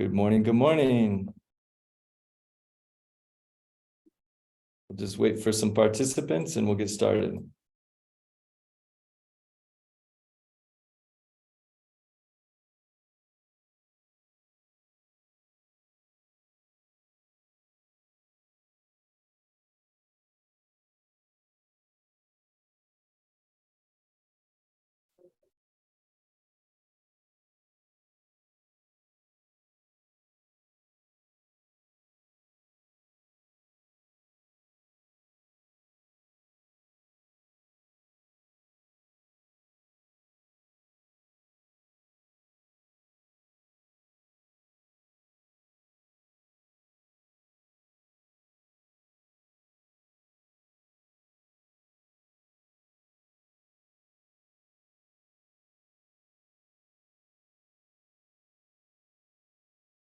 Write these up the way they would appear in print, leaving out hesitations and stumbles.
Good morning, good morning. We'll just wait for some participants and we'll get started.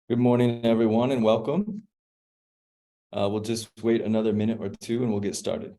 Good morning, everyone, and welcome. We'll just wait another minute or two and we'll get started.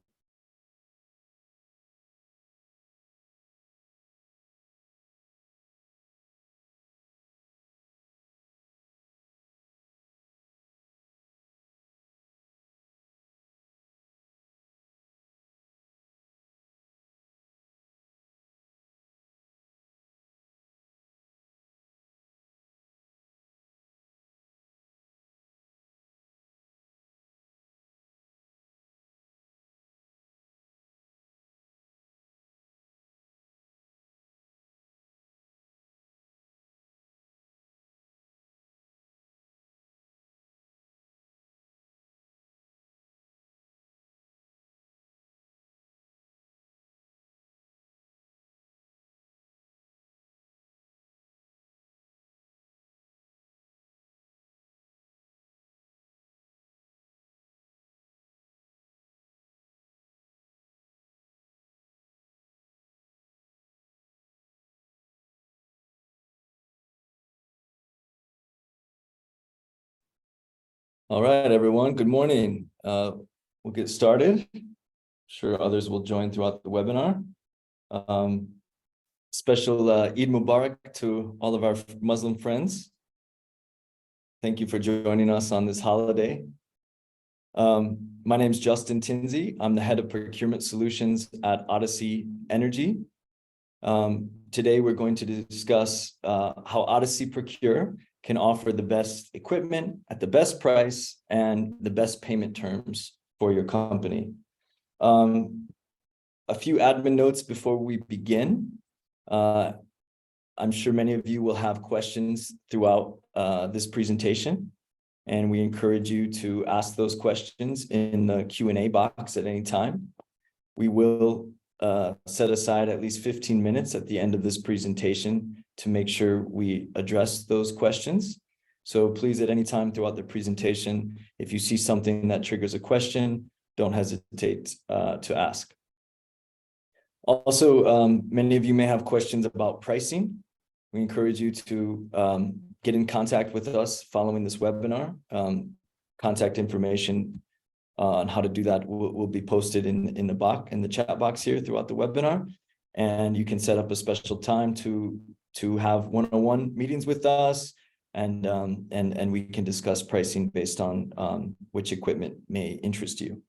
All right, everyone, good morning. We'll get started. Sure others will join throughout the webinar. Special Eid Mubarak to all of our Muslim friends. Thank you for joining us on this holiday. My name is Justin Tinsey. I'm the head of procurement solutions at Odyssey Energy. Today, we're going to discuss how Odyssey Procure can offer the best equipment at the best price and the best payment terms for your company. A few admin notes before we begin. I'm sure many of you will have questions throughout this presentation, and we encourage you to ask those questions in the Q&A box at any time. We will set aside at least 15 minutes at the end of this presentation to make sure we address those questions. So please, at any time throughout the presentation, if you see something that triggers a question, don't hesitate to ask. Also, many of you may have questions about pricing. We encourage you to get in contact with us following this webinar. Contact information on how to do that will be posted in the chat box here throughout the webinar, and you can set up a special time to have one-on-one meetings with us, and we can discuss pricing based on which equipment may interest you.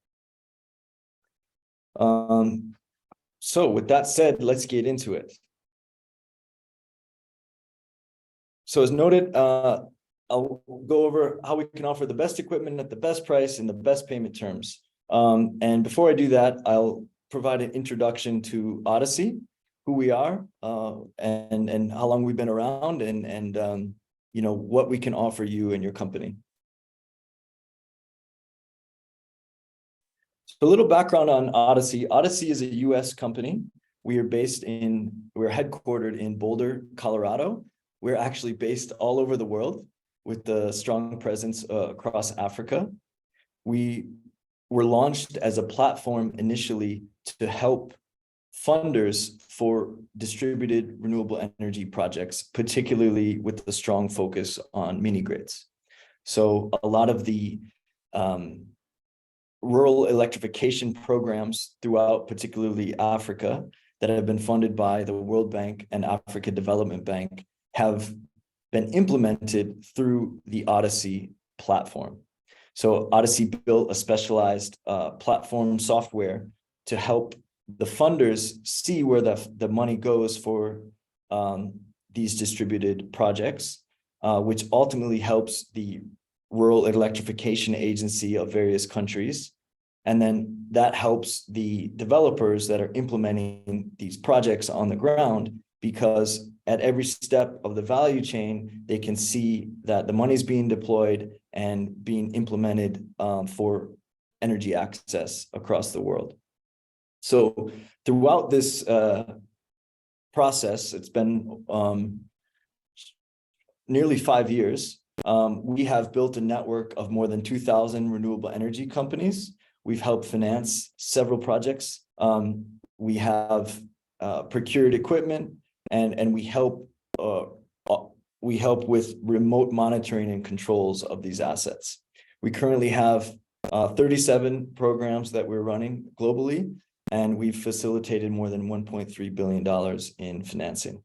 So with that said, let's get into it. So as noted, I'll go over how we can offer the best equipment at the best price and the best payment terms. And before I do that, I'll provide an introduction to Odyssey, who we are, and how long we've been around, and you know, what we can offer you and your company. So a little background on Odyssey. Odyssey is a US company. We're headquartered in Boulder, Colorado. We're actually based all over the world with a strong presence across Africa. We were launched as a platform initially to help funders for distributed renewable energy projects, particularly with a strong focus on mini grids. So a lot of the rural electrification programs throughout, particularly Africa, that have been funded by the World Bank and Africa Development Bank have been implemented through the Odyssey platform. So Odyssey built a specialized platform software to help the funders see where the money goes for these distributed projects, which ultimately helps the rural electrification agency of various countries. And then that helps the developers that are implementing these projects on the ground, because at every step of the value chain, they can see that the money is being deployed and being implemented for energy access across the world. So throughout this process, it's been nearly 5 years. We have built a network of more than 2,000 renewable energy companies. We've helped finance several projects. We have procured equipment, and we help with remote monitoring and controls of these assets. We currently have 37 programs that we're running globally, and we've facilitated more than $1.3 billion in financing.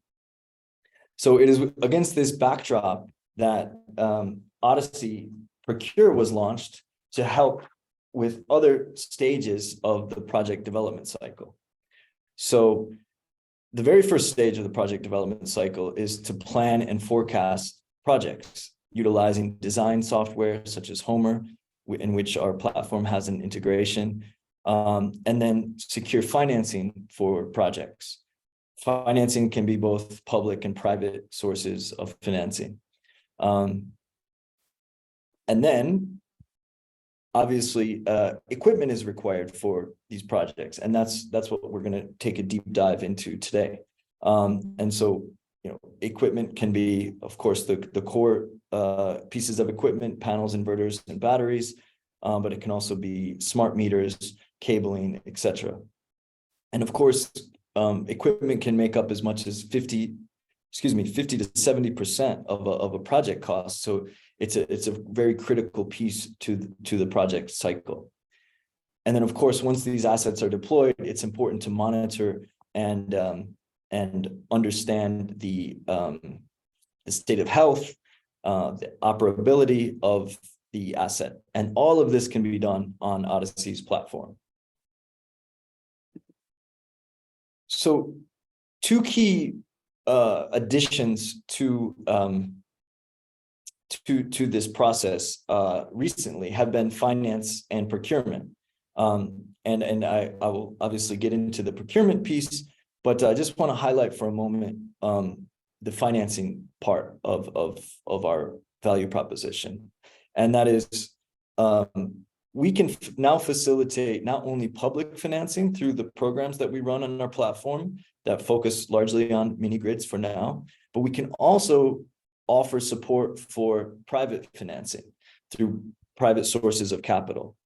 So it is against this backdrop that Odyssey Procure was launched to help with other stages of the project development cycle. So the very first stage of the project development cycle is to plan and forecast projects utilizing design software such as Homer, in which our platform has an integration, and then secure financing for projects. Financing can be both public and private sources of financing. And then obviously, equipment is required for these projects, and that's what we're going to take a deep dive into today. And so, equipment can be, of course, the core pieces of equipment, panels, inverters, and batteries, but it can also be smart meters, cabling, etc. And of course, equipment can make up as much as 50 to 70% of a project cost. So it's a very critical piece to the project cycle. And then, of course, once these assets are deployed, it's important to monitor and understand the state of health, the operability of the asset. And all of this can be done on Odyssey's platform. So two key additions to this process recently have been finance and procurement. And I will obviously get into the procurement piece, but I just want to highlight for a moment the financing part of our value proposition. And that is, we can now facilitate not only public financing through the programs that we run on our platform that focus largely on mini grids for now, but we can also offer support for private financing through private sources of capital.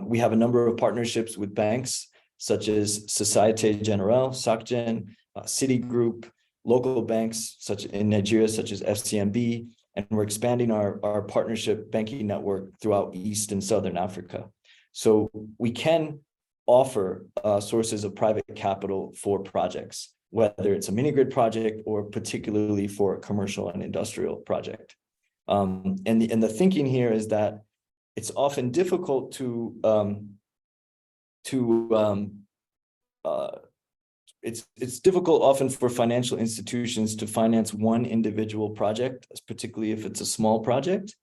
We have a number of partnerships with banks such as Societe Generale, SocGen, Citigroup, local banks such in Nigeria, such as FCMB, and we're expanding our partnership banking network throughout East and Southern Africa. So we can offer sources of private capital for projects, whether it's a mini grid project or particularly for a commercial and industrial project. And the thinking here is that it's often difficult it's difficult often for financial institutions to finance one individual project, particularly if it's a small project.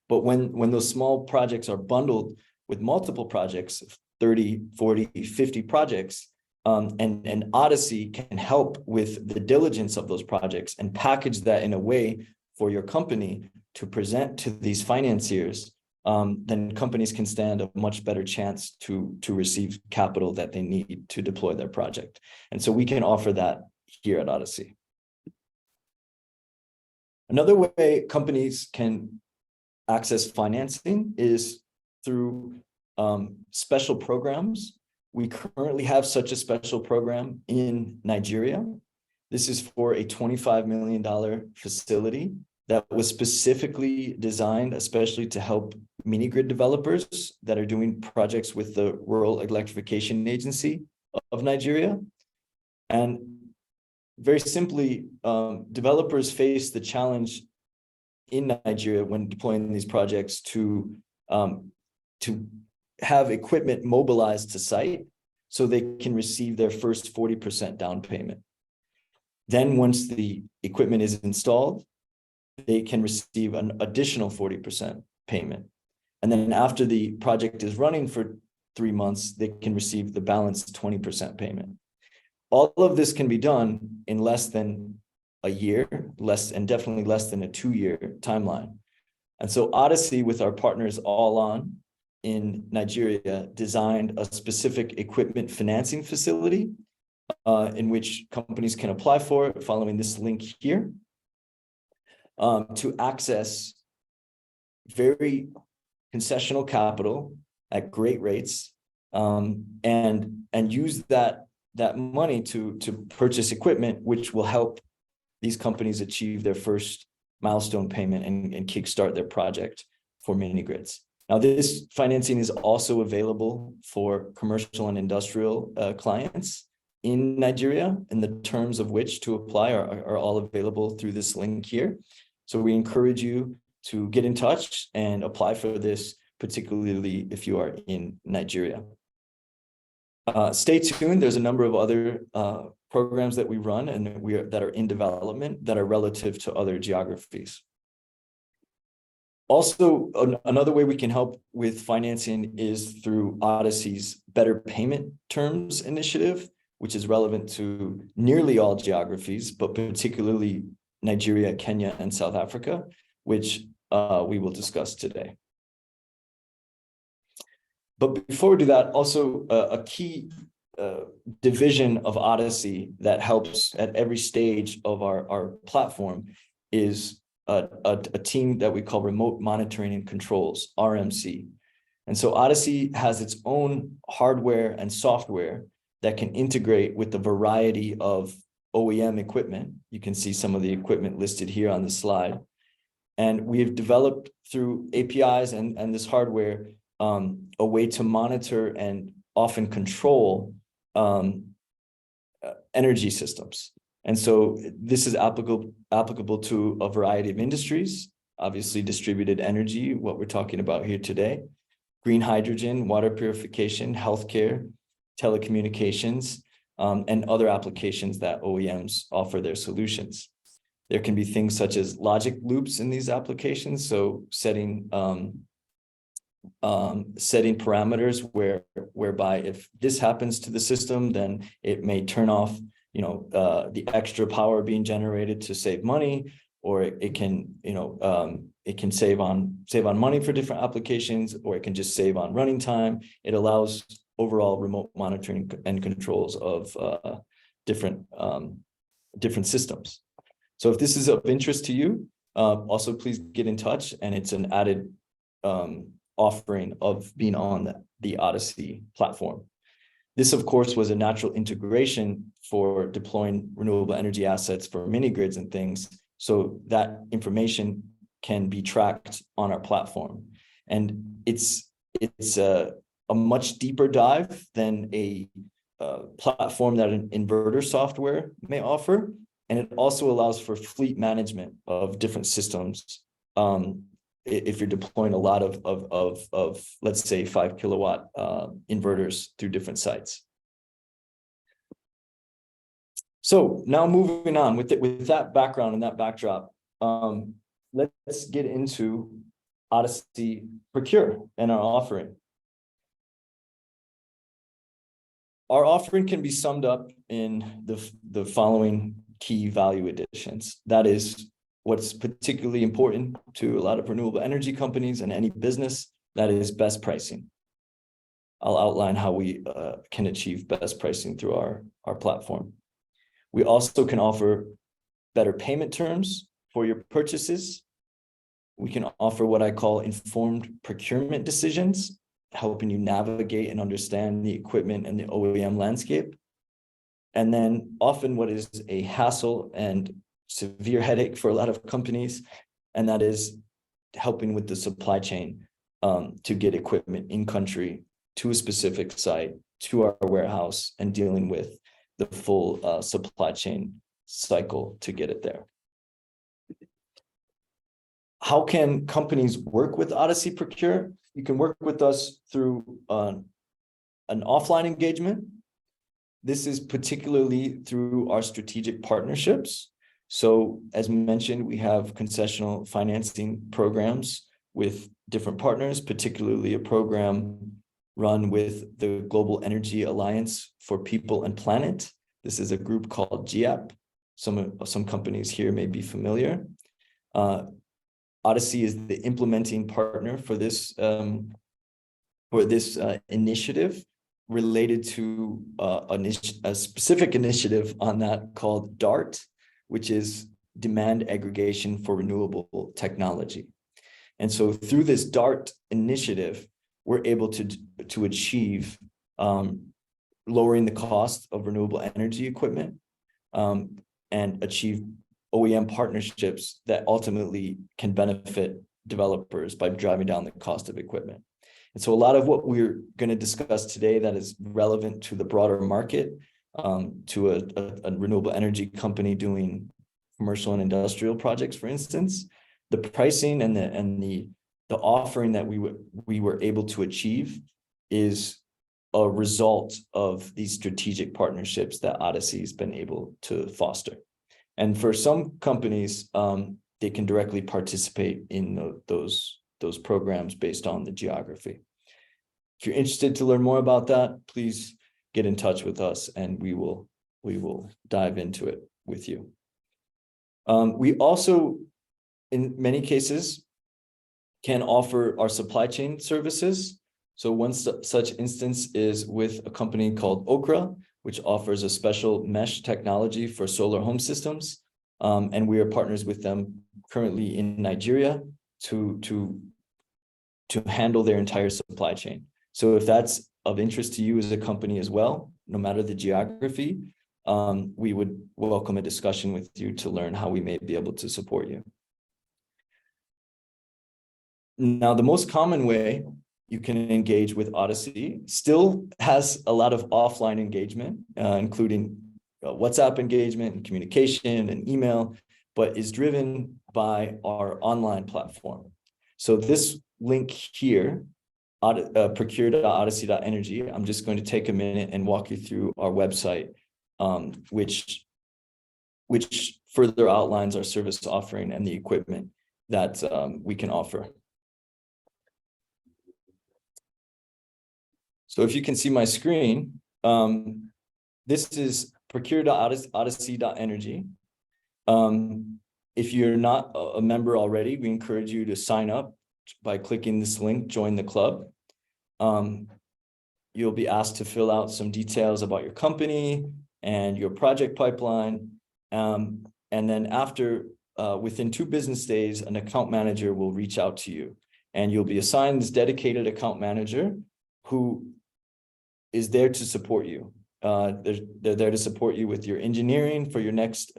But when those small projects are bundled with multiple projects, 30, 40, 50 projects, and Odyssey can help with the diligence of those projects and package that in a way for your company to present to these financiers, then companies can stand a much better chance to receive capital that they need to deploy their project. And so we can offer that here at Odyssey. Another way companies can access financing is through special programs. We currently have such a special program in Nigeria. This is for a $25 million facility that was specifically designed especially to help mini grid developers that are doing projects with the Rural Electrification Agency of Nigeria. And very simply, developers face the challenge in Nigeria when deploying these projects to have equipment mobilized to site so they can receive their first 40% down payment. Then once the equipment is installed, they can receive an additional 40% payment. And then after the project is running for 3 months, they can receive the balance 20% payment. All of this can be done in less than a year, and definitely less than a 2-year timeline. And so Odyssey, with our partners All On in Nigeria, designed a specific equipment financing facility in which companies can apply for it following this link here to access very concessional capital at great rates and use that money to purchase equipment, which will help these companies achieve their first milestone payment and kickstart their project for mini grids. Now, this financing is also available for commercial and industrial clients in Nigeria, and the terms of which to apply are all available through this link here. So we encourage you to get in touch and apply for this, particularly if you are in Nigeria. Stay tuned. There's a number of other programs that we run and that are in development that are relative to other geographies. Also, another way we can help with financing is through Odyssey's Better Payment Terms initiative, which is relevant to nearly all geographies, but particularly Nigeria, Kenya, and South Africa, which we will discuss today. But before we do that, also a key division of Odyssey that helps at every stage of our platform is a team that we call Remote Monitoring and Controls, RMC. And so Odyssey has its own hardware and software that can integrate with the variety of OEM equipment. You can see some of the equipment listed here on the slide. And we have developed through APIs and this hardware a way to monitor and often control energy systems. And so this is applicable to a variety of industries, obviously distributed energy, what we're talking about here today, green hydrogen, water purification, healthcare, telecommunications, and other applications that OEMs offer their solutions. There can be things such as logic loops in these applications, so setting parameters whereby if this happens to the system, then it may turn off the extra power being generated to save money, or it can save on money for different applications, or it can just save on running time. It allows overall remote monitoring and controls of different systems. So if this is of interest to you, also please get in touch, and it's an added offering of being on the Odyssey platform. This, of course, was a natural integration for deploying renewable energy assets for mini grids and things, so that information can be tracked on our platform. And it's a much deeper dive than a platform that an inverter software may offer. And it also allows for fleet management of different systems. If you're deploying a lot of let's say 5 kilowatt inverters through different sites. So now moving on with that background and that backdrop, let's get into Odyssey Procure and our offering. Our offering can be summed up in the following key value additions. That is, what's particularly important to a lot of renewable energy companies and any business, that is best pricing. I'll outline how we can achieve best pricing through our platform. We also can offer better payment terms for your purchases. We can offer what I call informed procurement decisions, helping you navigate and understand the equipment and the OEM landscape. And then often what is a hassle and severe headache for a lot of companies, and that is helping with the supply chain to get equipment in country to a specific site, to our warehouse, and dealing with the full supply chain cycle to get it there. How can companies work with Odyssey Procure? You can work with us through an offline engagement. This is particularly through our strategic partnerships. So as mentioned, we have concessional financing programs with different partners, particularly a program run with the Global Energy Alliance for People and Planet. This is a group called GIAP. Some companies here may be familiar. Odyssey is the implementing partner for this initiative related to a specific initiative on that called DART, which is Demand Aggregation for Renewable Technology. And so through this DART initiative, we're able to achieve lowering the cost of renewable energy equipment and achieve OEM partnerships that ultimately can benefit developers by driving down the cost of equipment. And so a lot of what we're going to discuss today that is relevant to the broader market, to a renewable energy company doing commercial and industrial projects, for instance, the pricing and the offering that we were able to achieve is a result of these strategic partnerships that Odyssey has been able to foster. And for some companies, they can directly participate in those programs based on the geography. If you're interested to learn more about that, please get in touch with us and we will dive into it with you. We also, in many cases, can offer our supply chain services. So one such instance is with a company called Okra, which offers a special mesh technology for solar home systems. And we are partners with them currently in Nigeria to handle their entire supply chain. So if that's of interest to you as a company as well, no matter the geography, we would welcome a discussion with you to learn how we may be able to support you. Now, the most common way you can engage with Odyssey still has a lot of offline engagement, including WhatsApp engagement and communication and email, but is driven by our online platform. So this link here, procure.odyssey.energy, I'm just going to take a minute and walk you through our website, which further outlines our service offering and the equipment that we can offer. So if you can see my screen, this is procure.odyssey.energy. If you're not a member already, we encourage you to sign up by clicking this link, join the club. You'll be asked to fill out some details about your company and your project pipeline. And then after, within 2 business days, an account manager will reach out to you and you'll be assigned this dedicated account manager who is there to support you. They're there to support you with your engineering for your next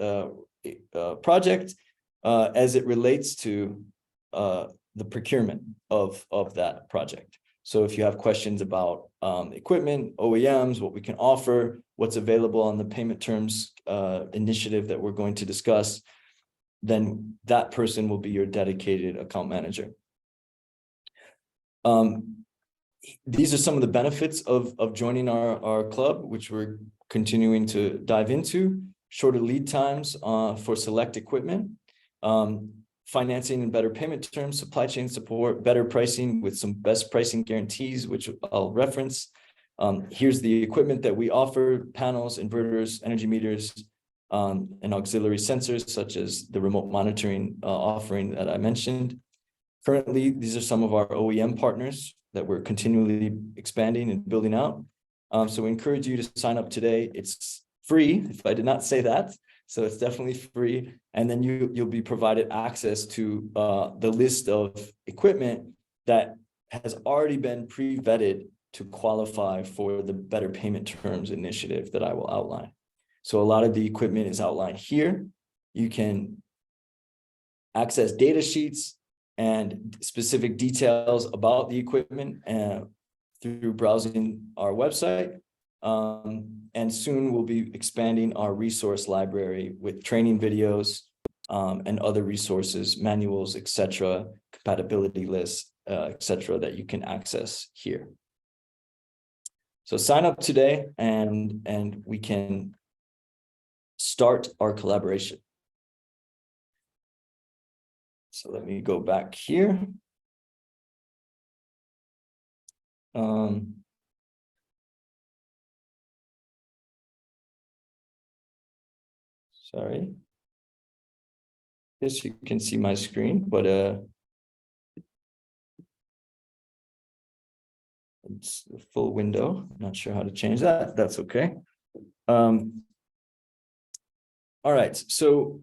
project as it relates to the procurement of that project. So if you have questions about equipment, OEMs, what we can offer, what's available on the payment terms initiative that we're going to discuss, then that person will be your dedicated account manager. These are some of the benefits of joining our club, which we're continuing to dive into. Shorter lead times for select equipment, financing and better payment terms, supply chain support, better pricing with some best pricing guarantees, which I'll reference. Here's the equipment that we offer: panels, inverters, energy meters, and auxiliary sensors, such as the remote monitoring offering that I mentioned. Currently, these are some of our OEM partners that we're continually expanding and building out. So we encourage you to sign up today. It's free, if I did not say that. So it's definitely free. And then you'll be provided access to the list of equipment that has already been pre-vetted to qualify for the Better Payment Terms initiative that I will outline. So a lot of the equipment is outlined here. You can access data sheets and specific details about the equipment through browsing our website. And soon we'll be expanding our resource library with training videos, and other resources, manuals, etc., compatibility lists, etc., that you can access here. So sign up today and we can start our collaboration. So let me go back here. Sorry. Yes, you can see my screen, but it's a full window. Not sure how to change that. That's okay. All right. So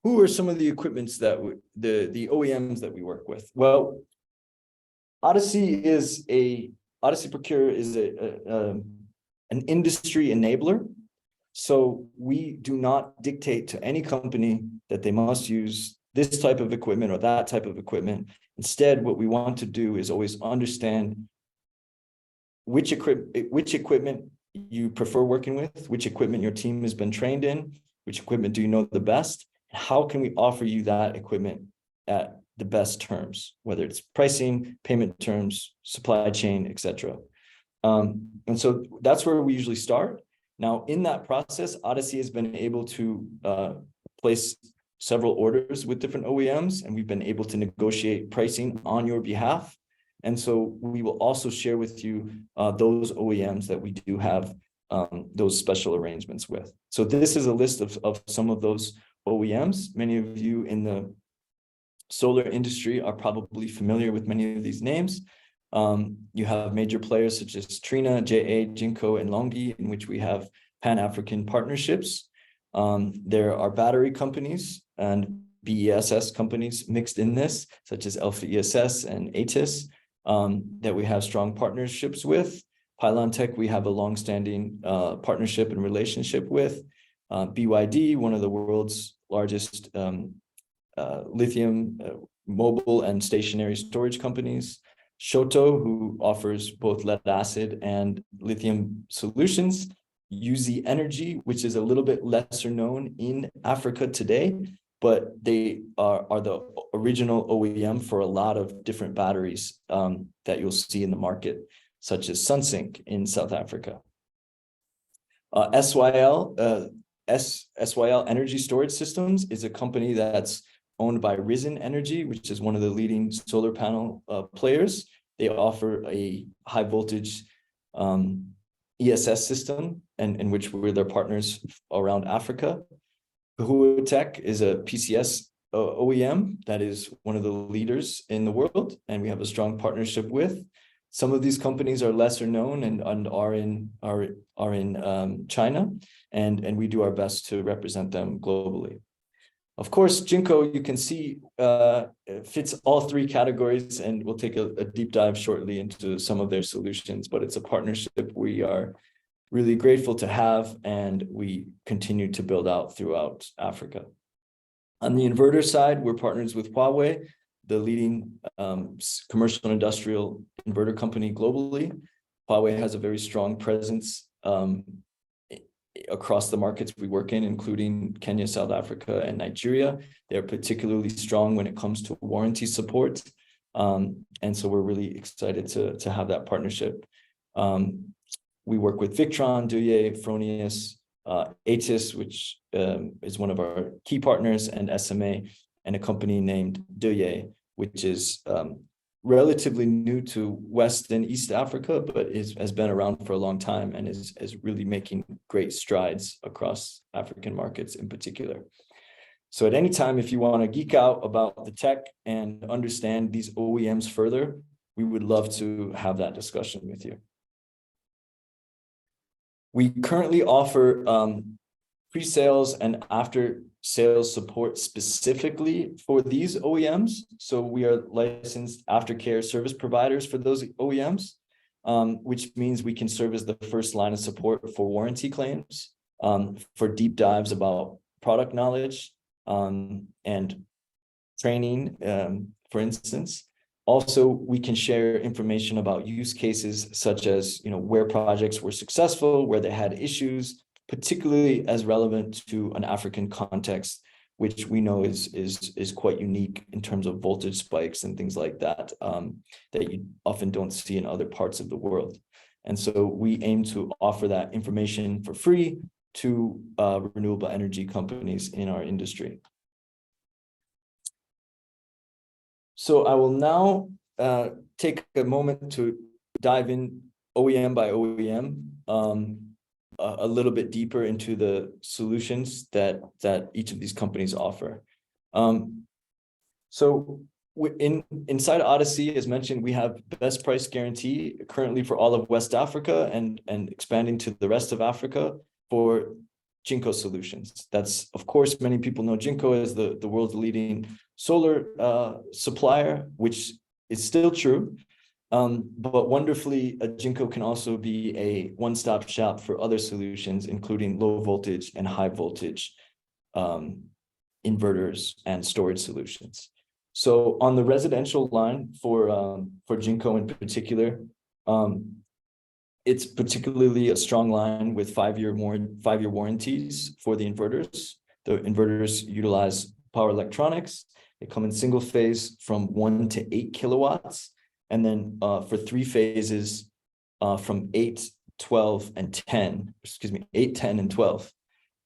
who are some of the equipments that the OEMs that we work with? Well, Odyssey Procure is an industry enabler. So we do not dictate to any company that they must use this type of equipment or that type of equipment. Instead, what we want to do is always understand which equipment you prefer working with, which equipment your team has been trained in, which equipment do you know the best, and how can we offer you that equipment at the best terms, whether it's pricing, payment terms, supply chain, etc. And so that's where we usually start. Now, in that process, Odyssey has been able to place several orders with different OEMs, and we've been able to negotiate pricing on your behalf. And so we will also share with you those OEMs that we do have those special arrangements with. So this is a list of some of those OEMs. Many of you in the solar industry are probably familiar with many of these names. You have major players such as Trina, JA, Jinko, and Longi, in which we have Pan-African partnerships. There are battery companies and BESS companies mixed in this, such as Alpha ESS and ATIS, that we have strong partnerships with. Pylon Tech, we have a longstanding partnership and relationship with. BYD, one of the world's largest lithium mobile and stationary storage companies. Shoto, who offers both lead acid and lithium solutions. UZ Energy, which is a little bit lesser known in Africa today, but they are the original OEM for a lot of different batteries that you'll see in the market, such as SunSync in South Africa. SYL Energy Storage Systems is a company that's owned by Risen Energy, which is one of the leading solar panel players. They offer a high voltage ESS system, and in which we're their partners around Africa. Kahua Tech is a PCS OEM that is one of the leaders in the world, and we have a strong partnership with. Some of these companies are lesser known and are in China, and we do our best to represent them globally. Of course, Jinko, you can see, fits all three categories, and we'll take a deep dive shortly into some of their solutions, but it's a partnership we are really grateful to have, and we continue to build out throughout Africa. On the inverter side, we're partners with Huawei, the leading commercial and industrial inverter company globally. Huawei has a very strong presence across the markets we work in, including Kenya, South Africa, and Nigeria. They're particularly strong when it comes to warranty support. And so we're really excited to have that partnership. We work with Victron, Douye, Fronius, ATIS, which is one of our key partners, and SMA, and a company named Douye, which is relatively new to West and East Africa, but has been around for a long time and is really making great strides across African markets in particular. So at any time, if you want to geek out about the tech and understand these OEMs further, we would love to have that discussion with you. We currently offer pre-sales and after-sales support specifically for these OEMs. So we are licensed aftercare service providers for those OEMs, which means we can serve as the first line of support for warranty claims, for deep dives about product knowledge, and training, for instance. Also, we can share information about use cases such as, where projects were successful, where they had issues, particularly as relevant to an African context, which we know is quite unique in terms of voltage spikes and things like that, that you often don't see in other parts of the world. And so we aim to offer that information for free to renewable energy companies in our industry. So I will now take a moment to dive in OEM by OEM, a little bit deeper into the solutions that each of these companies offer. So inside Odyssey, as mentioned, we have best price guarantee currently for all of West Africa and expanding to the rest of Africa for Jinko solutions. That's, of course, many people know Jinko as the world's leading solar supplier, which is still true. But wonderfully, Jinko can also be a one-stop shop for other solutions, including low voltage and high voltage inverters and storage solutions. So on the residential line for Jinko in particular, it's particularly a strong line with five-year warranties for the inverters. The inverters utilize power electronics. They come in single phase from 1 to 8 kilowatts. And then for 3 phases from 8, 12, and 10, 8, 10, and 12.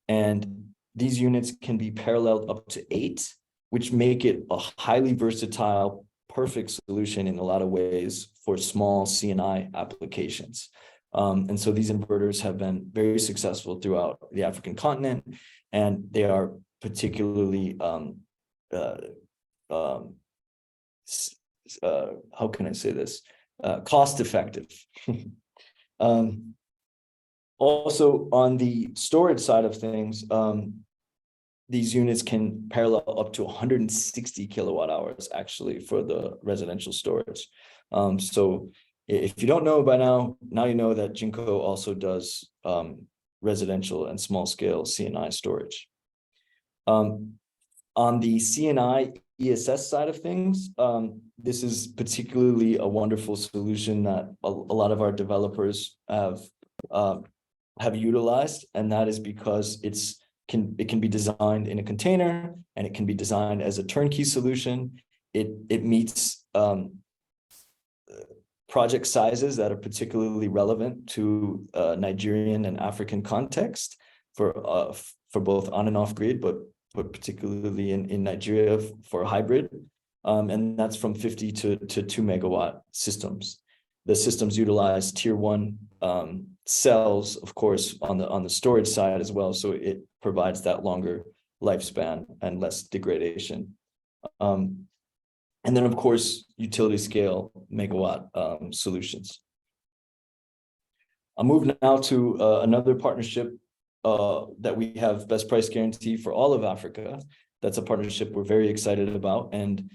And these units can be paralleled up to 8, which make it a highly versatile, perfect solution in a lot of ways for small C&I applications. And so these inverters have been very successful throughout the African continent, and they are particularly how can I say this? Cost effective. Also, on the storage side of things, these units can parallel up to 160 kilowatt hours actually for the residential storage. So if you don't know by now you know that Jinko also does residential and small scale C&I storage. On the C&I ESS side of things, this is particularly a wonderful solution that a lot of our developers have utilized, and that is because it can be designed in a container, and it can be designed as a turnkey solution. It meets project sizes that are particularly relevant to Nigerian and African context for both on and off grid, but particularly in Nigeria for hybrid, and that's from 50 to 2 megawatt systems. The systems utilize tier 1 cells, of course, on the storage side as well, so it provides that longer lifespan and less degradation. And then, of course, utility scale megawatt solutions. I'll move now to another partnership that we have best price guarantee for all of Africa. That's a partnership we're very excited about. And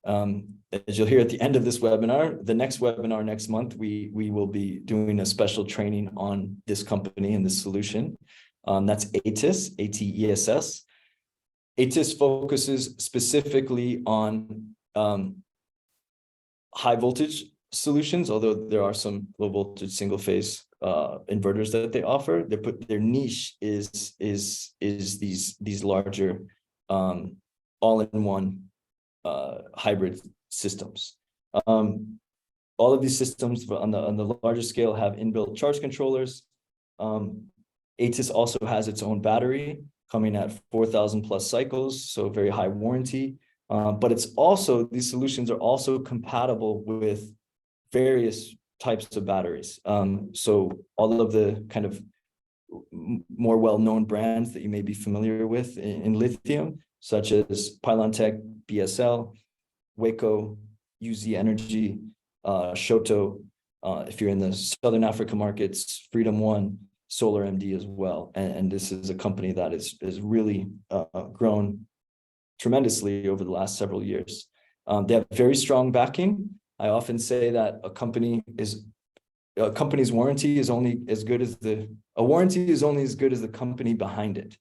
as you'll hear at the end of this webinar, the next webinar next month, we will be doing a special training on this company and this solution. That's ATIS, ATESS. ATIS focuses specifically on high voltage solutions, although there are some low voltage single phase inverters that they offer. Their niche is these larger all-in-one hybrid systems. All of these systems on the larger scale have inbuilt charge controllers. ATIS also has its own battery coming at 4,000 plus cycles, so very high warranty. But these solutions are also compatible with various types of batteries. So all of the kind of more well-known brands that you may be familiar with in lithium, such as Pylontech, BSL, Waco, UZ Energy, Shoto. If you're in the Southern Africa markets, Freedom One, Solar MD as well. And this is a company that is really grown tremendously over the last several years. They have very strong backing. I often say that a company's warranty is only as good as the company behind it,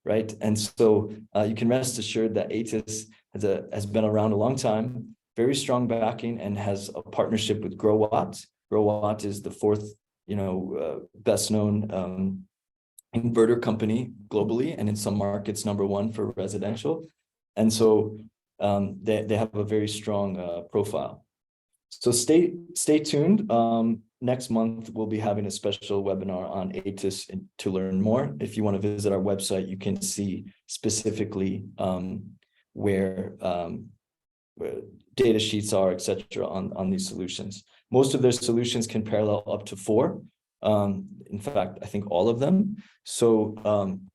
right? And so you can rest assured that ATIS has been around a long time, very strong backing, and has a partnership with GrowWatt. GrowWatt is the fourth, best known inverter company globally, and in some markets, #1 for residential. And so they have a very strong profile. So stay tuned. Next month, we'll be having a special webinar on ATIS to learn more. If you want to visit our website, you can see specifically where data sheets are, etc., on these solutions. Most of their solutions can parallel up to 4. In fact, I think all of them. So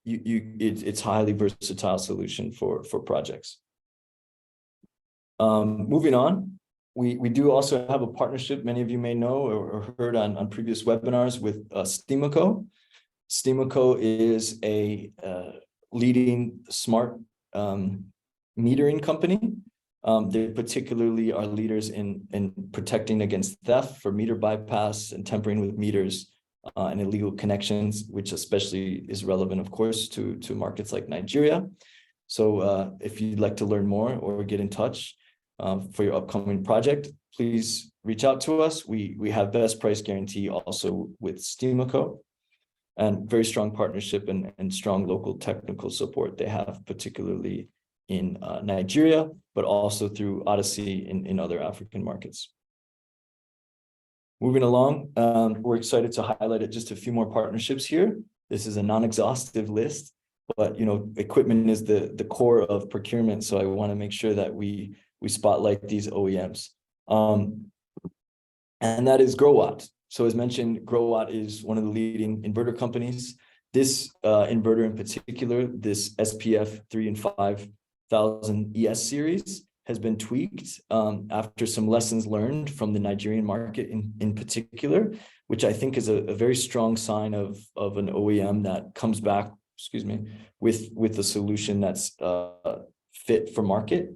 it's highly versatile solution for projects. Moving on, we do also have a partnership, many of you may know or heard on previous webinars, with Stimoco. Stimoco is a leading smart metering company. They particularly are leaders in protecting against theft for meter bypass and tampering with meters and illegal connections, which especially is relevant, of course, to markets like Nigeria. So if you'd like to learn more or get in touch for your upcoming project, please reach out to us. We have best price guarantee also with Stimoco, and very strong partnership and strong local technical support they have, particularly in Nigeria, but also through Odyssey in other African markets. Moving along, we're excited to highlight just a few more partnerships here. This is a non-exhaustive list, but equipment is the core of procurement, so I want to make sure that we spotlight these OEMs. And that is Growatt. So as mentioned, Growatt is one of the leading inverter companies. This inverter in particular, this SPF 3 and 5000 ES series, has been tweaked after some lessons learned from the Nigerian market in particular, which I think is a very strong sign of an OEM that comes back, with a solution that's fit for market.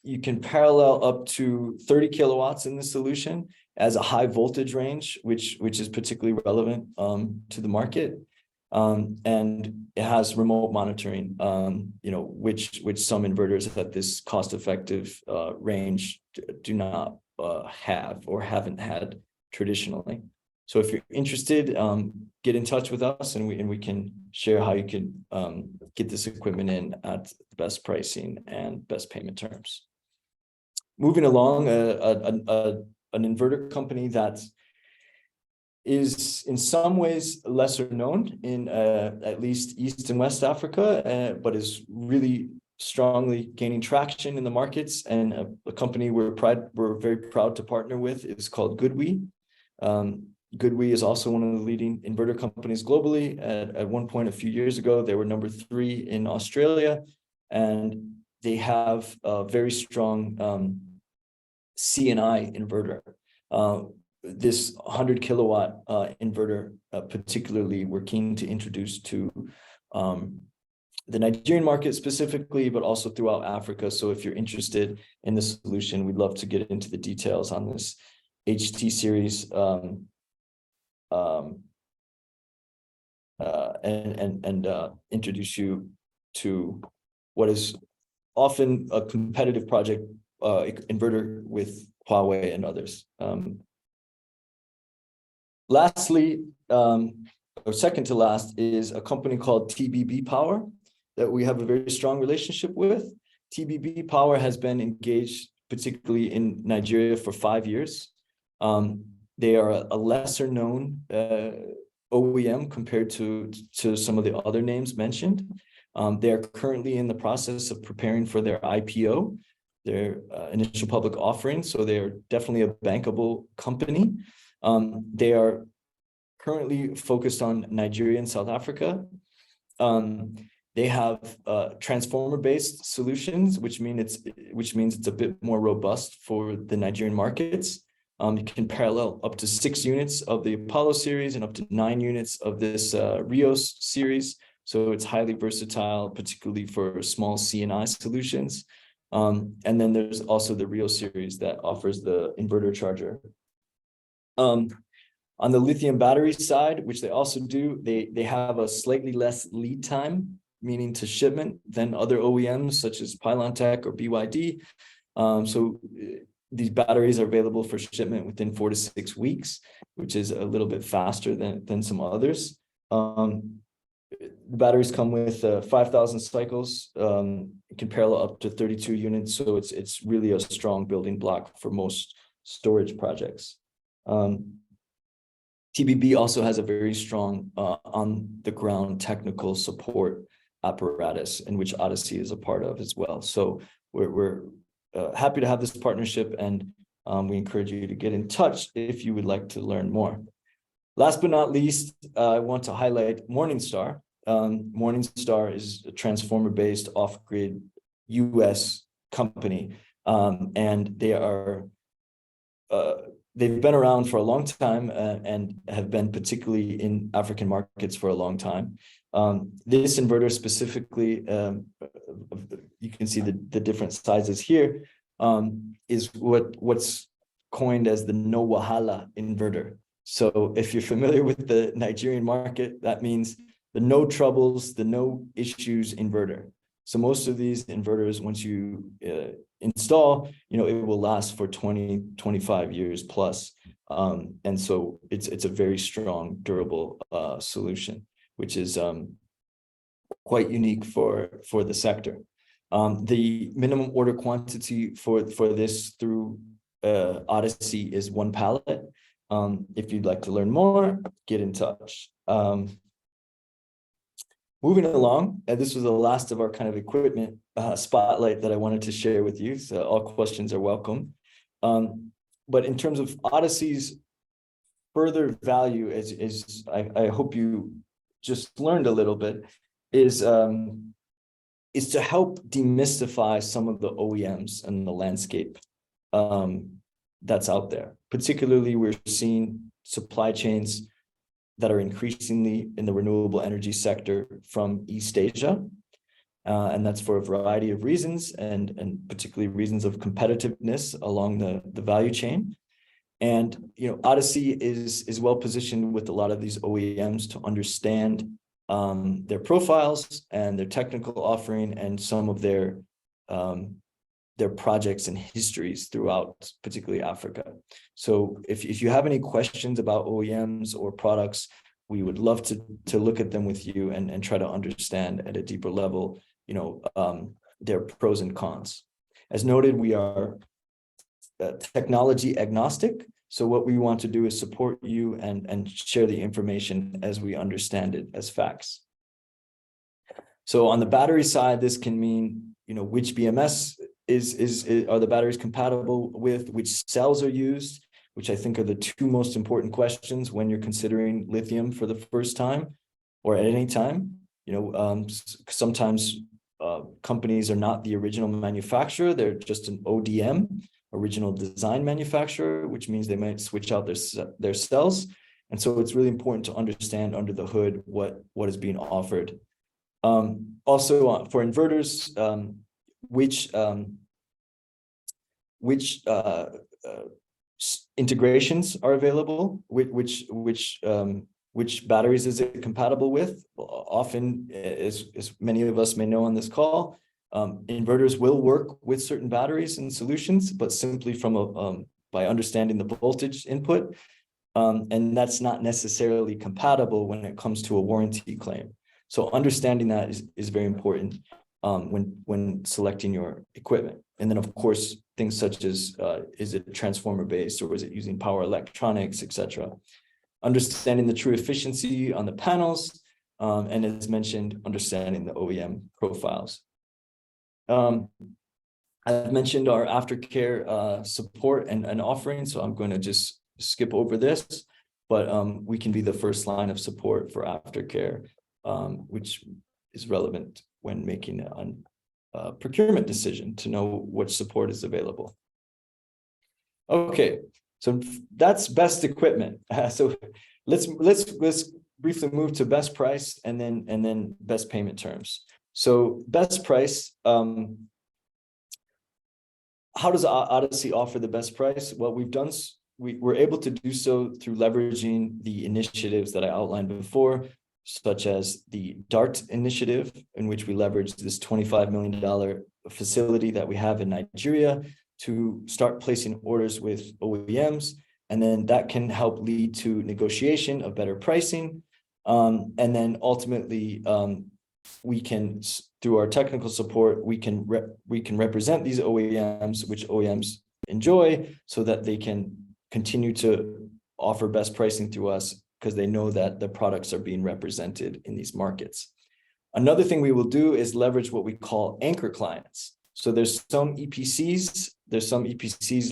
You can parallel up to 30 kilowatts in the solution as a high voltage range, which is particularly relevant to the market. And it has remote monitoring, which some inverters at this cost-effective range do not have or haven't had traditionally. So if you're interested, get in touch with us, and we can share how you can get this equipment in at the best pricing and best payment terms. Moving along, an inverter company that is in some ways lesser known in at least East and West Africa, but is really strongly gaining traction in the markets, and a company we're very proud to partner with is called GoodWe. GoodWe is also one of the leading inverter companies globally. At one point a few years ago, they were #3 in Australia, and they have a very strong C&I inverter. This 100 kilowatt inverter, particularly, we're keen to introduce to the Nigerian market specifically, but also throughout Africa. So if you're interested in the solution, we'd love to get into the details on this HT series and introduce you to what is often a competitive project inverter with Huawei and others. Lastly, or second to last, is a company called TBB Power that we have a very strong relationship with. TBB Power has been engaged, particularly in Nigeria, for 5 years. They are a lesser known OEM compared to some of the other names mentioned. They are currently in the process of preparing for their IPO, their initial public offering. So they are definitely a bankable company. They are currently focused on Nigeria and South Africa. They have transformer-based solutions, which means it's a bit more robust for the Nigerian markets. You can parallel up to 6 units of the Apollo series and up to 9 units of this Rios series. So it's highly versatile, particularly for small C&I solutions. And then there's also the Rio series that offers the inverter charger. On the lithium battery side, which they also do, they have a slightly less lead time, meaning to shipment, than other OEMs such as Pylon Tech or BYD. So these batteries are available for shipment within 4 to 6 weeks, which is a little bit faster than some others. The batteries come with 5,000 cycles. It can parallel up to 32 units, so it's really a strong building block for most storage projects. TBB also has a very strong on-the-ground technical support apparatus, in which Odyssey is a part of as well. So we're happy to have this partnership, and we encourage you to get in touch if you would like to learn more. Last but not least, I want to highlight Morningstar. Morningstar is a transformer-based off-grid US company, and they are they've been around for a long time and have been particularly in African markets for a long time. This inverter specifically, you can see the different sizes here, is what's coined as the no wahala inverter. So if you're familiar with the Nigerian market, that means the no troubles, the no issues inverter. So most of these inverters, once you install, it will last for 20, 25 years plus. And so it's a very strong, durable solution, which is quite unique for the sector. The minimum order quantity for this through Odyssey is 1 pallet. If you'd like to learn more, get in touch. Moving along, and this was the last of our kind of equipment spotlight that I wanted to share with you. So all questions are welcome. But in terms of Odyssey's further value, is I hope you just learned a little bit, is to help demystify some of the OEMs and the landscape that's out there. Particularly, we're seeing supply chains that are increasingly in the renewable energy sector from East Asia. And that's for a variety of reasons, and particularly reasons of competitiveness along the value chain. And Odyssey is well positioned with a lot of these OEMs to understand their profiles and their technical offering and some of their projects and histories throughout, particularly Africa. So if you have any questions about OEMs or products, we would love to look at them with you and try to understand at a deeper level, their pros and cons. As noted, we are technology agnostic. So what we want to do is support you and share the information as we understand it as facts. So on the battery side, this can mean, which BMS are the batteries compatible with, which cells are used, which I think are the two most important questions when you're considering lithium for the first time or at any time. Sometimes companies are not the original manufacturer, they're just an ODM, original design manufacturer, which means they might switch out their cells. And so it's really important to understand under the hood what is being offered. Also for inverters, which integrations are available, which batteries is it compatible with. Often, as many of us may know on this call, inverters will work with certain batteries and solutions, but simply by understanding the voltage input, and that's not necessarily compatible when it comes to a warranty claim. So understanding that is very important when selecting your equipment. And then, of course, things such as, is it transformer based or is it using power electronics, etc. Understanding the true efficiency on the panels, and as mentioned, understanding the OEM profiles. I've mentioned our aftercare support and offering, so I'm going to just skip over this, but we can be the first line of support for aftercare, which is relevant when making a procurement decision to know which support is available. Okay, so that's best equipment. So let's briefly move to best price and then best payment terms. So best price, how does Odyssey offer the best price? Well, we're able to do so through leveraging the initiatives that I outlined before, such as the DART initiative, in which we leverage this $25 million facility that we have in Nigeria to start placing orders with OEMs, and then that can help lead to negotiation of better pricing. And then ultimately, we can, through our technical support, we can represent these OEMs, which OEMs enjoy, so that they can continue to offer best pricing to us because they know that the products are being represented in these markets. Another thing we will do is leverage what we call anchor clients. So there's some EPCs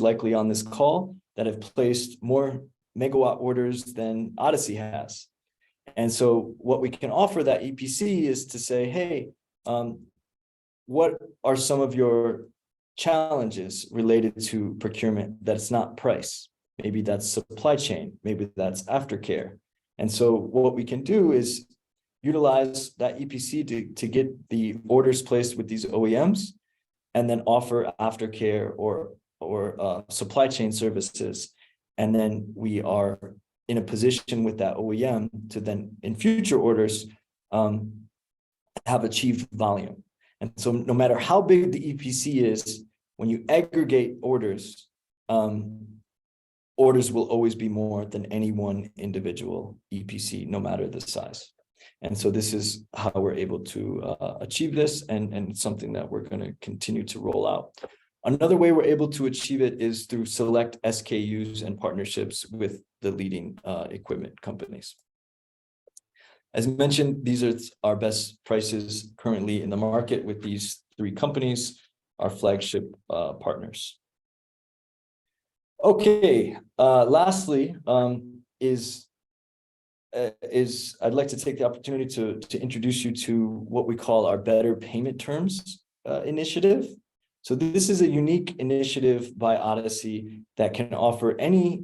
likely on this call that have placed more megawatt orders than Odyssey has. And so what we can offer that EPC is to say, hey, what are some of your challenges related to procurement that's not price? Maybe that's supply chain, maybe that's aftercare. And so what we can do is utilize that EPC to get the orders placed with these OEMs, and then offer aftercare or supply chain services. And then we are in a position with that OEM to then, in future orders, have achieved volume. And so no matter how big the EPC is, when you aggregate orders, orders will always be more than any one individual EPC, no matter the size. And so this is how we're able to achieve this, and something that we're going to continue to roll out. Another way we're able to achieve it is through select SKUs and partnerships with the leading equipment companies. As mentioned, these are our best prices currently in the market with these 3 companies, our flagship partners. Okay, lastly, I'd like to take the opportunity to introduce you to what we call our Better Payment Terms initiative. So this is a unique initiative by Odyssey that can offer any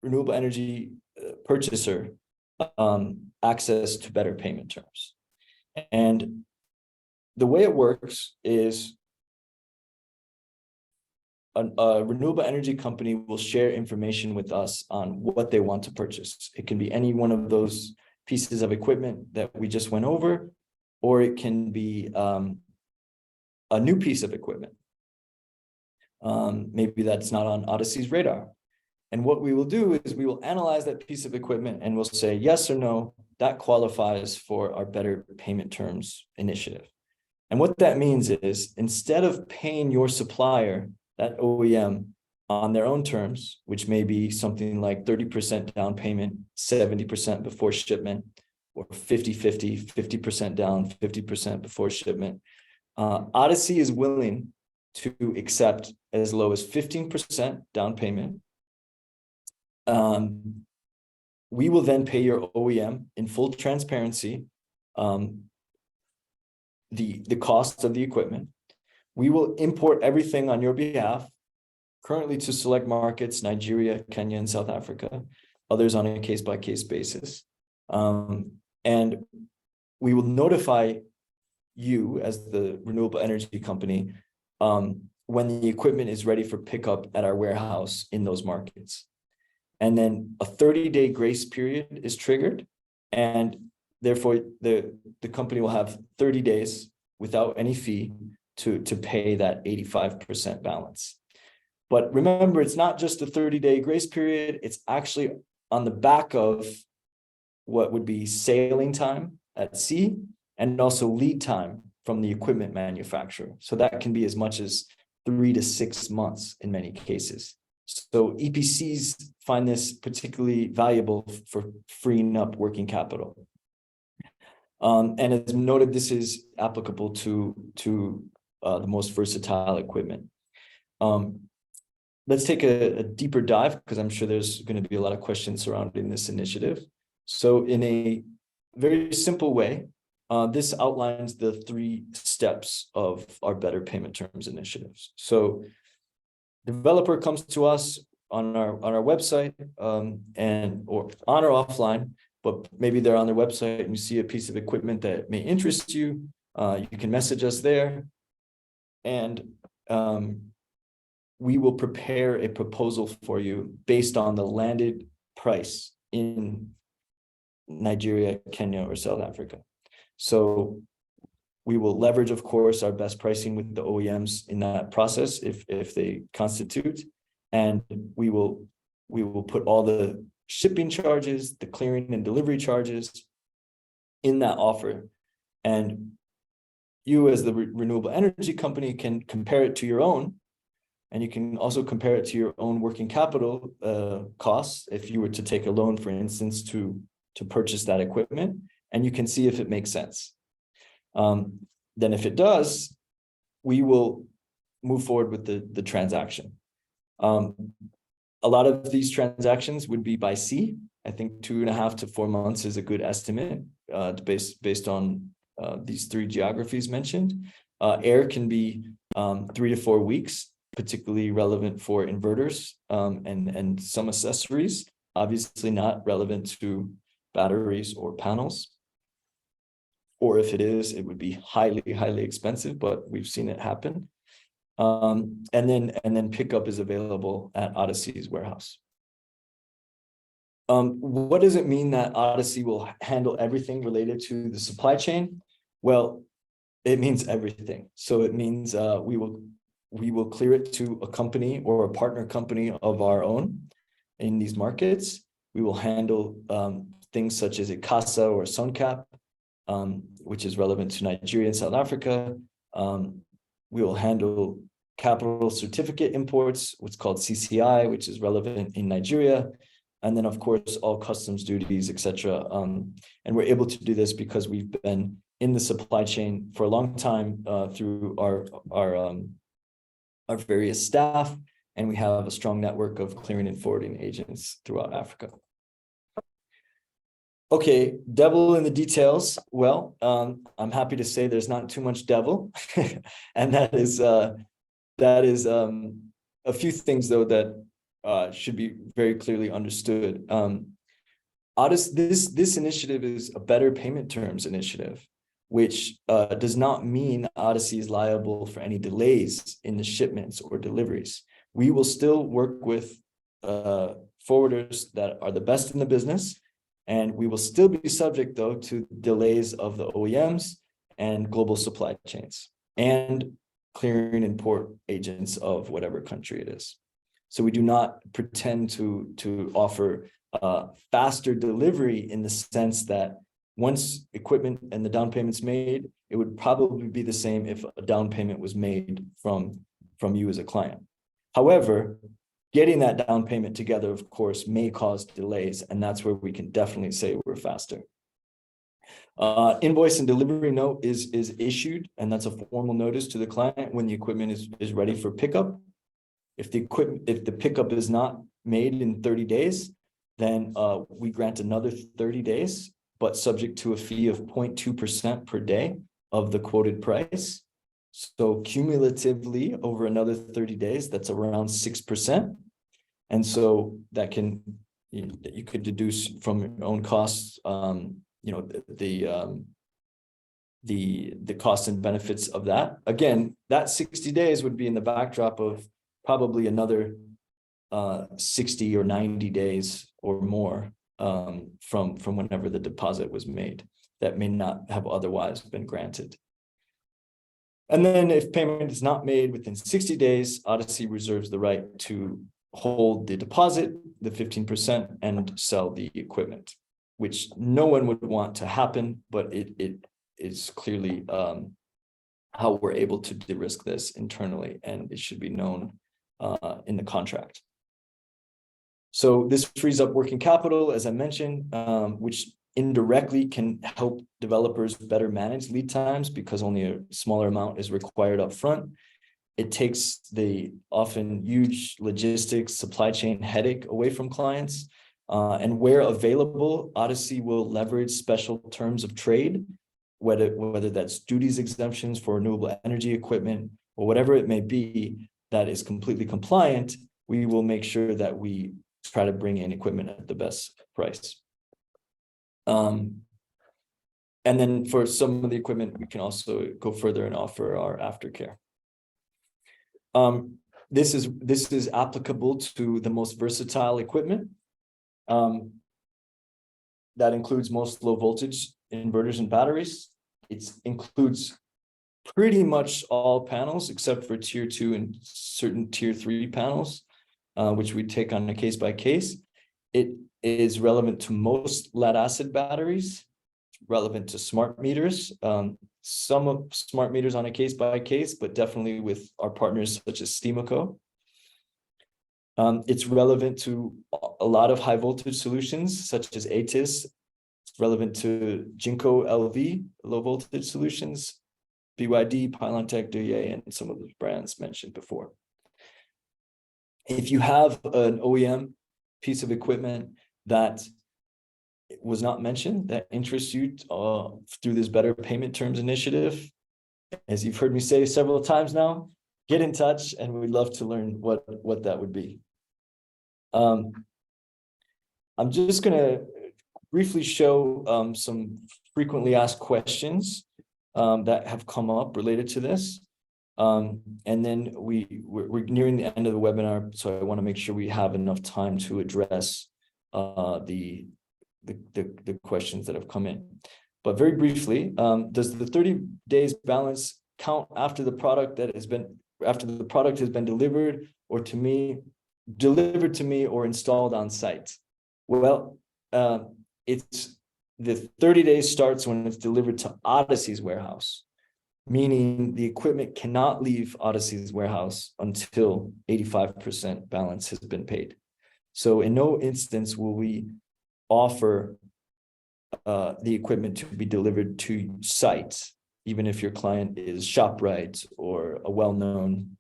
renewable energy purchaser access to better payment terms. And the way it works is a renewable energy company will share information with us on what they want to purchase. It can be any one of those pieces of equipment that we just went over, or it can be a new piece of equipment. Maybe that's not on Odyssey's radar. And what we will do is we will analyze that piece of equipment and we'll say yes or no, that qualifies for our Better Payment Terms initiative. And what that means is, instead of paying your supplier, that OEM, on their own terms, which may be something like 30% down payment, 70% before shipment, or 50-50, 50% down, 50% before shipment, Odyssey is willing to accept as low as 15% down payment. We will then pay your OEM in full transparency the cost of the equipment. We will import everything on your behalf, currently to select markets, Nigeria, Kenya, and South Africa, others on a case-by-case basis. And we will notify you as the renewable energy company when the equipment is ready for pickup at our warehouse in those markets. And then a 30-day grace period is triggered, and therefore the company will have 30 days without any fee to pay that 85% balance. But remember, it's not just a 30-day grace period, it's actually on the back of what would be sailing time at sea, and also lead time from the equipment manufacturer. So that can be as much as 3 to 6 months in many cases. So EPCs find this particularly valuable for freeing up working capital. And as noted, this is applicable to the most versatile equipment. Let's take a deeper dive, because I'm sure there's going to be a lot of questions surrounding this initiative. So in a very simple way, this outlines the 3 steps of our Better Payment Terms initiatives. So developer comes to us on our website, or on or offline, but maybe they're on their website and you see a piece of equipment that may interest you. You can message us there, and we will prepare a proposal for you based on the landed price in Nigeria, Kenya, or South Africa. So we will leverage, of course, our best pricing with the OEMs in that process if they constitute, and we will put all the shipping charges, the clearing and delivery charges in that offer. And you as the renewable energy company can compare it to your own, and you can also compare it to your own working capital costs if you were to take a loan, for instance, to purchase that equipment, and you can see if it makes sense. Then if it does, we will move forward with the transaction. A lot of these transactions would be by sea. I think 2.5 to 4 months is a good estimate based on these 3 geographies mentioned. Air can be 3 to 4 weeks, particularly relevant for inverters and some accessories, obviously not relevant to batteries or panels. Or if it is, it would be highly, highly expensive, but we've seen it happen. And then pickup is available at Odyssey's warehouse. What does it mean that Odyssey will handle everything related to the supply chain? Well, it means everything. So it means we will clear it to a company or a partner company of our own in these markets. We will handle things such as ICASA or SUNCAP, which is relevant to Nigeria and South Africa. We will handle capital certificate imports, what's called CCI, which is relevant in Nigeria. And then, of course, all customs duties, etc. And we're able to do this because we've been in the supply chain for a long time through our various staff, and we have a strong network of clearing and forwarding agents throughout Africa. Okay, devil in the details. Well, I'm happy to say there's not too much devil, and that is a few things though that should be very clearly understood. This initiative is a better payment terms initiative, which does not mean Odyssey is liable for any delays in the shipments or deliveries. We will still work with forwarders that are the best in the business, and we will still be subject, though, to delays of the OEMs and global supply chains and clearing and port agents of whatever country it is. So we do not pretend to offer faster delivery in the sense that once equipment and the down payment's made, it would probably be the same if a down payment was made from you as a client. However, getting that down payment together, of course, may cause delays, and that's where we can definitely say we're faster. Invoice and delivery note is issued, and that's a formal notice to the client when the equipment is ready for pickup. If the pickup is not made in 30 days, then we grant another 30 days, but subject to a fee of 0.2% per day of the quoted price. So cumulatively over another 30 days, that's around 6%. And so that can, you could deduce from your own costs, the costs and benefits of that. Again, that 60 days would be in the backdrop of probably another 60 or 90 days or more from whenever the deposit was made that may not have otherwise been granted. And then if payment is not made within 60 days, Odyssey reserves the right to hold the deposit, the 15%, and sell the equipment, which no one would want to happen, but it is clearly how we're able to de-risk this internally, and it should be known in the contract. So this frees up working capital, as I mentioned, which indirectly can help developers better manage lead times because only a smaller amount is required up front. It takes the often huge logistics supply chain headache away from clients. And where available, Odyssey will leverage special terms of trade, whether that's duties exemptions for renewable energy equipment or whatever it may be that is completely compliant. We will make sure that we try to bring in equipment at the best price. And then for some of the equipment, we can also go further and offer our aftercare. This is applicable to the most versatile equipment. That includes most low voltage inverters and batteries. It includes pretty much all panels except for tier 2 and certain tier 3 panels, which we take on a case by case. It is relevant to most lead acid batteries, relevant to smart meters, some of smart meters on a case by case, but definitely with our partners such as Steamaco. It's relevant to a lot of high voltage solutions such as ATIS. It's relevant to Jinko LV, low voltage solutions, BYD, Pylontech, Douye, and some of the brands mentioned before. If you have an OEM piece of equipment that was not mentioned, that interests you through this Better Payment Terms initiative, as you've heard me say several times now, get in touch and we'd love to learn what that would be. I'm just going to briefly show some frequently asked questions that have come up related to this. And then we're nearing the end of the webinar, so I want to make sure we have enough time to address the questions that have come in. But very briefly, does the 30 days balance count after the product has been delivered to me or installed on site? Well, it's the 30 days starts when it's delivered to Odyssey's warehouse, meaning the equipment cannot leave Odyssey's warehouse until 85% balance has been paid. So in no instance will we offer the equipment to be delivered to site, even if your client is ShopRite or a well-known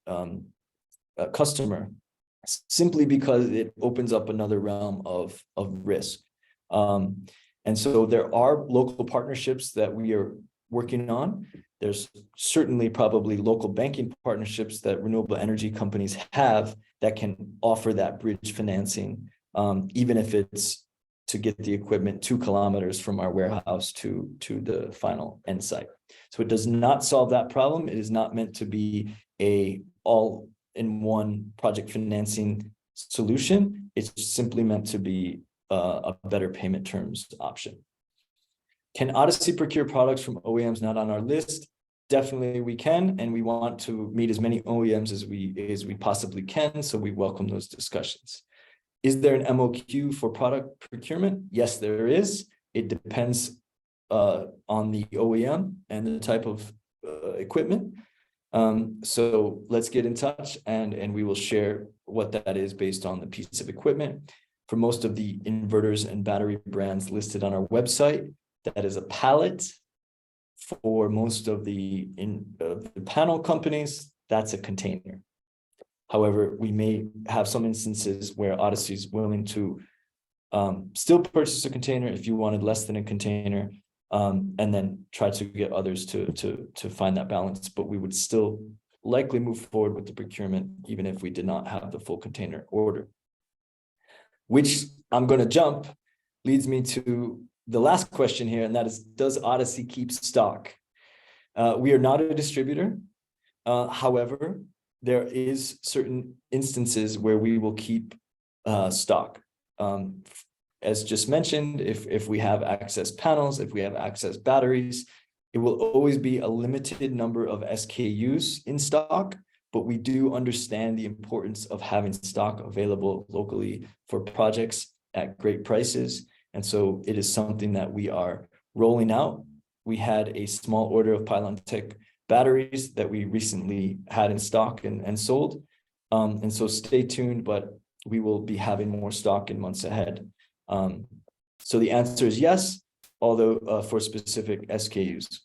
customer, simply because it opens up another realm of risk. And so there are local partnerships that we are working on. There's certainly probably local banking partnerships that renewable energy companies have that can offer that bridge financing, even if it's to get the equipment 2 kilometers from our warehouse to the final end site. So it does not solve that problem. It is not meant to be a all-in-one project financing solution. It's simply meant to be a better payment terms option. Can Odyssey procure products from OEMs not on our list? Definitely we can, and we want to meet as many OEMs as we possibly can, so we welcome those discussions. Is there an MOQ for product procurement? Yes, there is. It depends on the OEM and the type of equipment. So let's get in touch and we will share what that is based on the piece of equipment. For most of the inverters and battery brands listed on our website, that is a pallet. For most of the panel companies, that's a container. However, we may have some instances where Odyssey is willing to still purchase a container if you wanted less than a container, and then try to get others to find that balance. But we would still likely move forward with the procurement, even if we did not have the full container order. Which I'm going to jump, leads me to the last question here, and that is, does Odyssey keep stock? We are not a distributor. However, there is certain instances where we will keep stock. As just mentioned, if we have excess panels, if we have excess batteries, it will always be a limited number of SKUs in stock, but we do understand the importance of having stock available locally for projects at great prices. And so it is something that we are rolling out. We had a small order of Pylontech batteries that we recently had in stock and sold. And so stay tuned, but we will be having more stock in months ahead. So the answer is yes, although for specific SKUs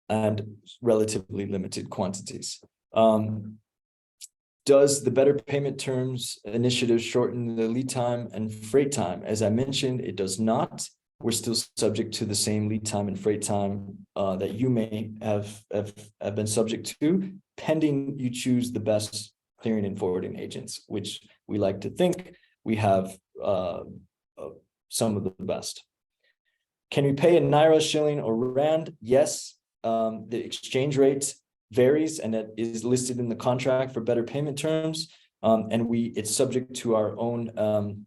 and relatively limited quantities. Does the Better Payment Terms initiative shorten the lead time and freight time? As I mentioned, it does not. We're still subject to the same lead time and freight time that you may have been subject to, pending you choose the best clearing and forwarding agents, which we like to think we have some of the best. Can we pay in Naira, shilling, or Rand? Yes. The exchange rate varies, and that is listed in the contract for Better Payment Terms. And it's subject to our own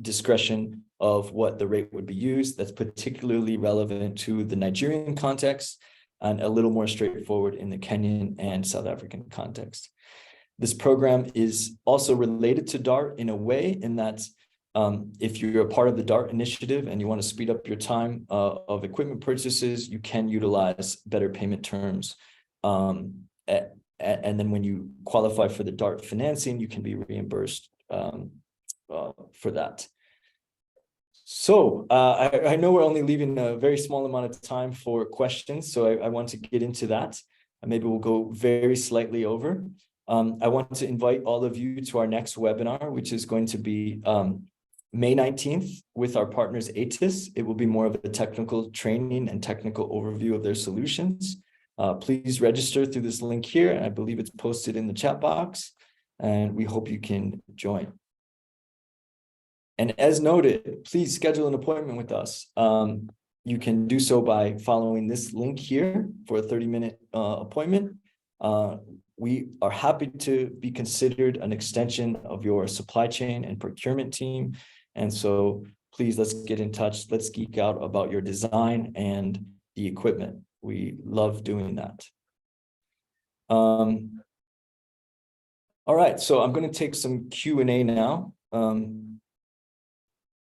discretion of what the rate would be used. That's particularly relevant to the Nigerian context and a little more straightforward in the Kenyan and South African context. This program is also related to DART in a way, in that if you're a part of the DART initiative and you want to speed up your time of equipment purchases, you can utilize better payment terms. And then when you qualify for the DART financing, you can be reimbursed for that. So I know we're only leaving a very small amount of time for questions, so I want to get into that. Maybe we'll go very slightly over. I want to invite all of you to our next webinar, which is going to be May 19th with our partners ATIS. It will be more of a technical training and technical overview of their solutions. Please register through this link here. And I believe it's posted in the chat box, and we hope you can join. And as noted, please schedule an appointment with us. You can do so by following this link here for a 30-minute appointment. We are happy to be considered an extension of your supply chain and procurement team. And so please, let's get in touch. Let's geek out about your design and the equipment. We love doing that. All right, so I'm going to take some Q&A now.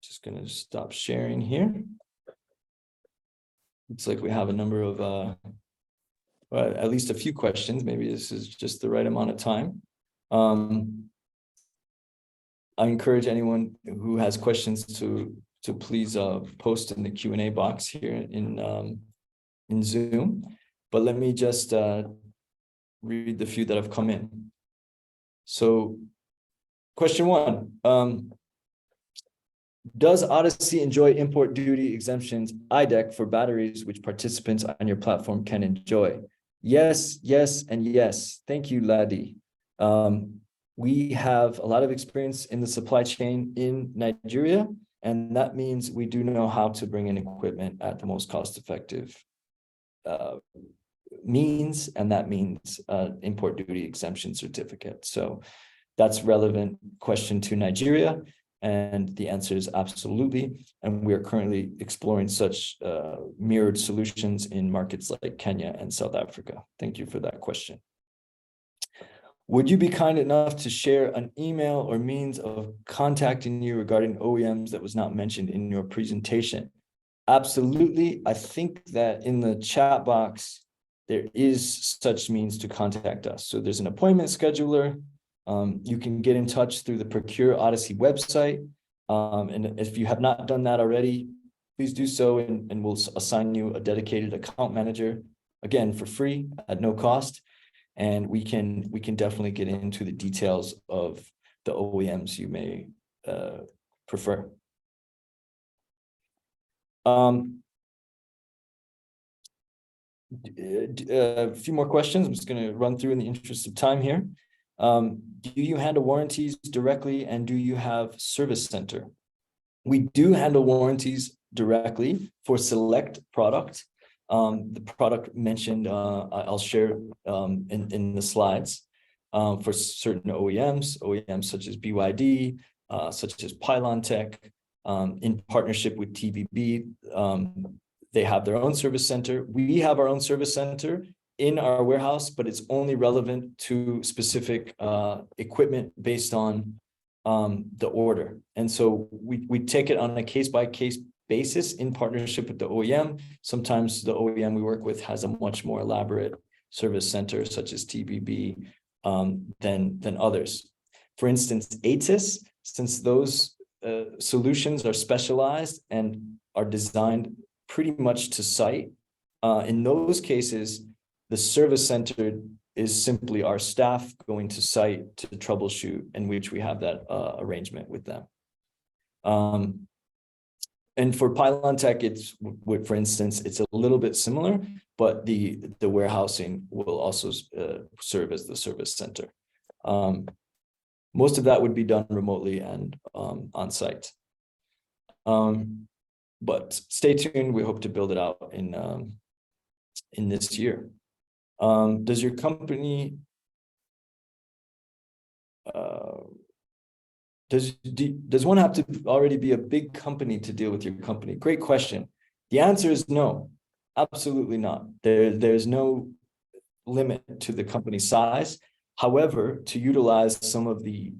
Just going to stop sharing here. Looks like we have a number of, well, at least a few questions. Maybe this is just the right amount of time. I encourage anyone who has questions to please post in the Q&A box here in Zoom. But let me just read the few that have come in. So question one, does Odyssey enjoy import duty exemptions IDEC for batteries which participants on your platform can enjoy? Yes, yes, and yes. Thank you, Ladi. We have a lot of experience in the supply chain in Nigeria, and that means we do know how to bring in equipment at the most cost-effective means, and that means import duty exemption certificate. So that's relevant question to Nigeria, and the answer is absolutely. And we are currently exploring such mirrored solutions in markets like Kenya and South Africa. Thank you for that question. Would you be kind enough to share an email or means of contacting you regarding OEMs that was not mentioned in your presentation? Absolutely. I think that in the chat box, there is such means to contact us. So there's an appointment scheduler. You can get in touch through the Procure Odyssey website. And if you have not done that already, please do so, and we'll assign you a dedicated account manager, again, for free at no cost. And we can definitely get into the details of the OEMs you may prefer. A few more questions. I'm just going to run through in the interest of time here. Do you handle warranties directly, and do you have service center? We do handle warranties directly for select product. The product mentioned, I'll share in the slides, for certain OEMs such as BYD, such as Pylon Tech, in partnership with TBB. They have their own service center. We have our own service center in our warehouse, but it's only relevant to specific equipment based on the order. And so we take it on a case-by-case basis in partnership with the OEM. Sometimes the OEM we work with has a much more elaborate service center, such as TBB, than others. For instance, ATIS, since those solutions are specialized and are designed pretty much to site, in those cases, the service center is simply our staff going to site to troubleshoot, in which we have that arrangement with them. And for Pylon Tech, for instance, it's a little bit similar, but the warehousing will also serve as the service center. Most of that would be done remotely and on site. But stay tuned. We hope to build it out in this year. Does your company does one have to already be a big company to deal with your company? Great question. The answer is no, absolutely not. There's no limit to the company size. However, to utilize some of the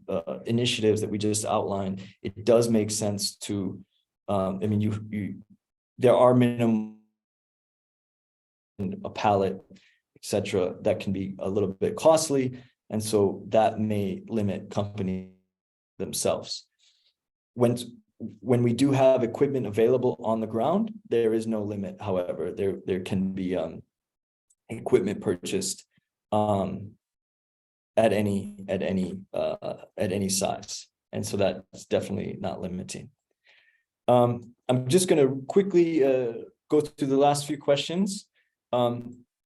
initiatives that we just outlined, it does make sense to, I mean, there are minimum, a pallet, etc., that can be a little bit costly, and so that may limit companies themselves. When we do have equipment available on the ground, there is no limit. However, there can be equipment purchased at any size, and so that's definitely not limiting. I'm just going to quickly go through the last few questions.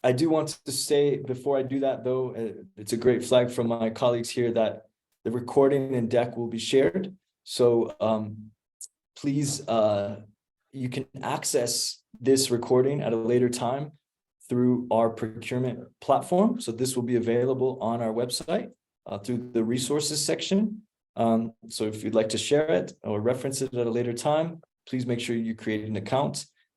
I do want to say before I do that, though, it's a great flag from my colleagues here that the recording and deck will be shared. So please, you can access this recording at a later time through our procurement platform. So this will be available on our website through the resources section. So if you'd like to share it or reference it at a later time, please make sure you create an account.